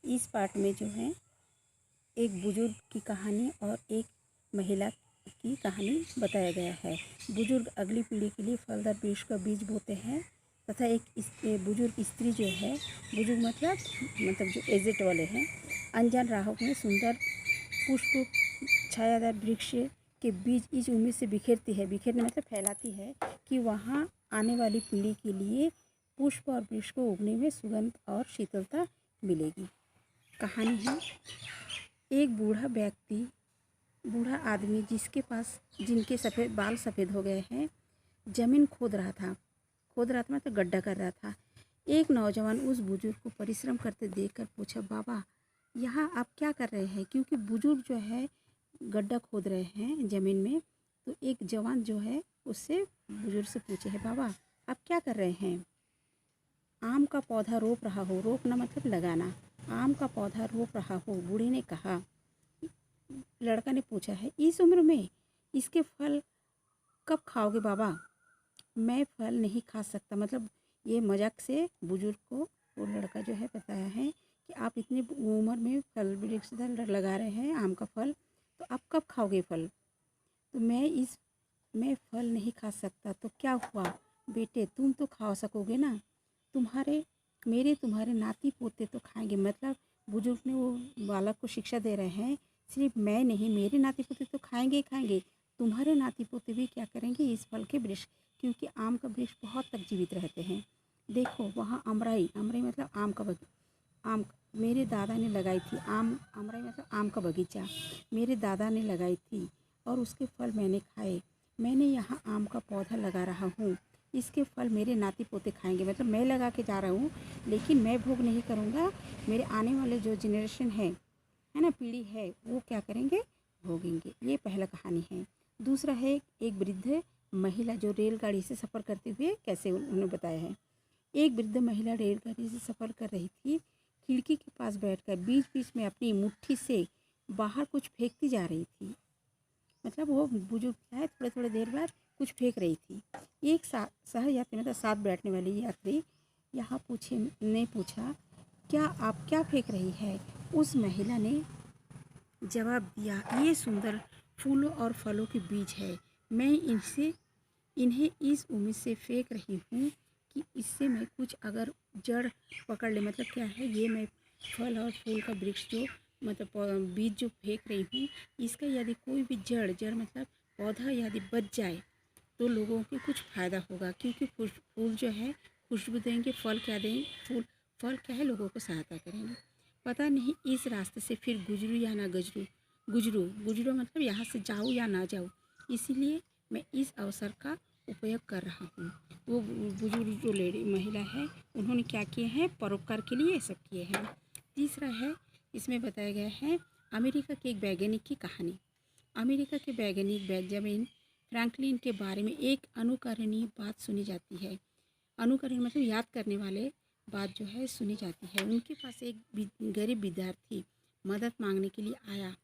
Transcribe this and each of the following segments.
इस पार्ट में जो है एक बुजुर्ग की कहानी और एक महिला की कहानी बताया गया है। बुजुर्ग अगली पीढ़ी के लिए फलदार वृक्ष का बीज बोते हैं तथा एक बुजुर्ग स्त्री जो है, बुजुर्ग मतलब जो एजेड वाले हैं, अनजान राहों में सुंदर पुष्प छायादार वृक्ष के बीज इस उम्मीद से बिखेरती है, बिखेरने मतलब फैलाती है कि वहाँ आने वाली पीढ़ी के लिए पुष्प और वृक्ष को उगने में सुगंध और शीतलता मिलेगी। कहानी है, एक बूढ़ा आदमी जिनके सफ़ेद बाल सफ़ेद हो गए हैं, ज़मीन खोद रहा था मतलब गड्ढा कर रहा था। एक नौजवान उस बुजुर्ग को परिश्रम करते देखकर पूछा, बाबा यहाँ आप क्या कर रहे हैं? क्योंकि बुजुर्ग जो है गड्ढा खोद रहे हैं ज़मीन में। तो एक जवान जो है उससे बुजुर्ग से पूछे है, बाबा आप क्या कर रहे हैं? आम का पौधा रोप रहा हो, रोपना मतलब लगाना, आम का पौधा रोप रहा हो, बूढ़े ने कहा। लड़का ने पूछा है, इस उम्र में इसके फल कब खाओगे बाबा? मैं फल नहीं खा सकता, मतलब ये मजाक से बुजुर्ग को वो लड़का जो है बताया है कि आप इतनी उम्र में फल वृक्ष लगा रहे हैं आम का फल, तो आप कब खाओगे फल? तो मैं फल नहीं खा सकता। तो क्या हुआ बेटे, तुम तो खा सकोगे ना, तुम्हारे नाती पोते तो खाएंगे। मतलब बुजुर्ग ने वो बालक को शिक्षा दे रहे हैं, सिर्फ मैं नहीं, मेरे नाती पोते तो खाएंगे ही खाएंगे, तुम्हारे नाती पोते भी क्या करेंगे इस फल के वृक्ष, क्योंकि आम का वृक्ष बहुत तक जीवित रहते हैं। देखो वहाँ अमराई मतलब आम मेरे दादा ने लगाई थी, अमराई मतलब आम का बगीचा मेरे दादा ने लगाई थी और उसके फल मैंने खाए। मैंने यहाँ आम का पौधा लगा रहा हूँ, इसके फल मेरे नाती पोते खाएंगे। मतलब मैं लगा के जा रहा हूँ, लेकिन मैं भोग नहीं करूँगा, मेरे आने वाले जो जनरेशन है ना, पीढ़ी है, वो क्या करेंगे, भोगेंगे। ये पहला कहानी है। दूसरा है, एक वृद्ध महिला जो रेलगाड़ी से सफ़र करते हुए कैसे उन्होंने बताया है। एक वृद्ध महिला रेलगाड़ी से सफ़र कर रही थी, खिड़की के पास बैठकर बीच बीच में अपनी मुट्ठी से बाहर कुछ फेंकती जा रही थी। मतलब वो बुजुर्ग क्या है, थोड़े थोड़े देर बाद कुछ फेंक रही थी। एक सहयात्री मतलब साथ बैठने वाली यात्री यहाँ पूछा, क्या आप क्या फेंक रही है? उस महिला ने जवाब दिया, ये सुंदर फूलों और फलों के बीज है, मैं इन्हें इस उम्मीद से फेंक रही हूँ कि इससे मैं कुछ अगर जड़ पकड़ ले। मतलब क्या है, ये मैं फल और फूल का वृक्ष जो मतलब बीज जो फेंक रही हूँ, इसका यदि कोई भी जड़ मतलब पौधा यदि बच जाए तो लोगों को कुछ फ़ायदा होगा, क्योंकि फूल जो है खुशबू देंगे, फल क्या देंगे, फल क्या है, लोगों को सहायता करेंगे। पता नहीं इस रास्ते से फिर गुजरूँ या ना गुजरूँ मतलब यहाँ से जाऊँ या ना जाऊँ, इसीलिए मैं इस अवसर का उपयोग कर रहा हूँ। वो बुजुर्ग जो महिला है, उन्होंने क्या किए हैं, परोपकार के लिए ये सब किए हैं। तीसरा है, इसमें बताया गया है अमेरिका के एक वैज्ञानिक की कहानी। अमेरिका के वैज्ञानिक बेंजामिन फ्रैंकलिन के बारे में एक अनुकरणीय बात सुनी जाती है। अनुकरण मतलब याद करने वाले बात जो है सुनी जाती है। उनके पास एक गरीब विद्यार्थी मदद मांगने के लिए आया।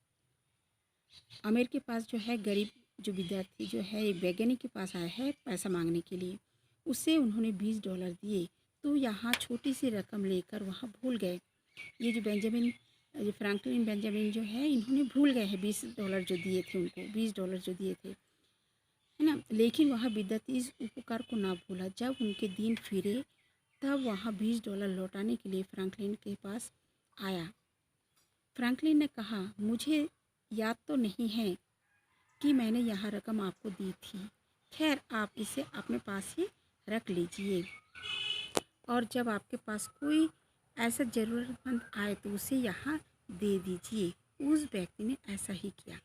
अमीर के पास जो है गरीब जो विद्यार्थी जो है एक वैज्ञानिक के पास आया है पैसा मांगने के लिए। उससे उन्होंने $20 दिए, तो यहाँ छोटी सी रकम लेकर वहाँ भूल गए। ये जो फ्रैंकलिन बेंजामिन जो है, इन्होंने भूल गए हैं $20 जो दिए थे उनको, $20 जो दिए थे, है ना। लेकिन वह विद्यार्थी इस उपकार को ना भूला। जब उनके दिन फिरे तब वहाँ $20 लौटाने के लिए फ्रैंकलिन के पास आया। फ्रैंकलिन ने कहा, मुझे याद तो नहीं है कि मैंने यह रकम आपको दी थी, खैर आप इसे अपने पास ही रख लीजिए और जब आपके पास कोई ऐसा ज़रूरतमंद आए तो उसे यहाँ दे दीजिए। उस व्यक्ति ने ऐसा ही किया।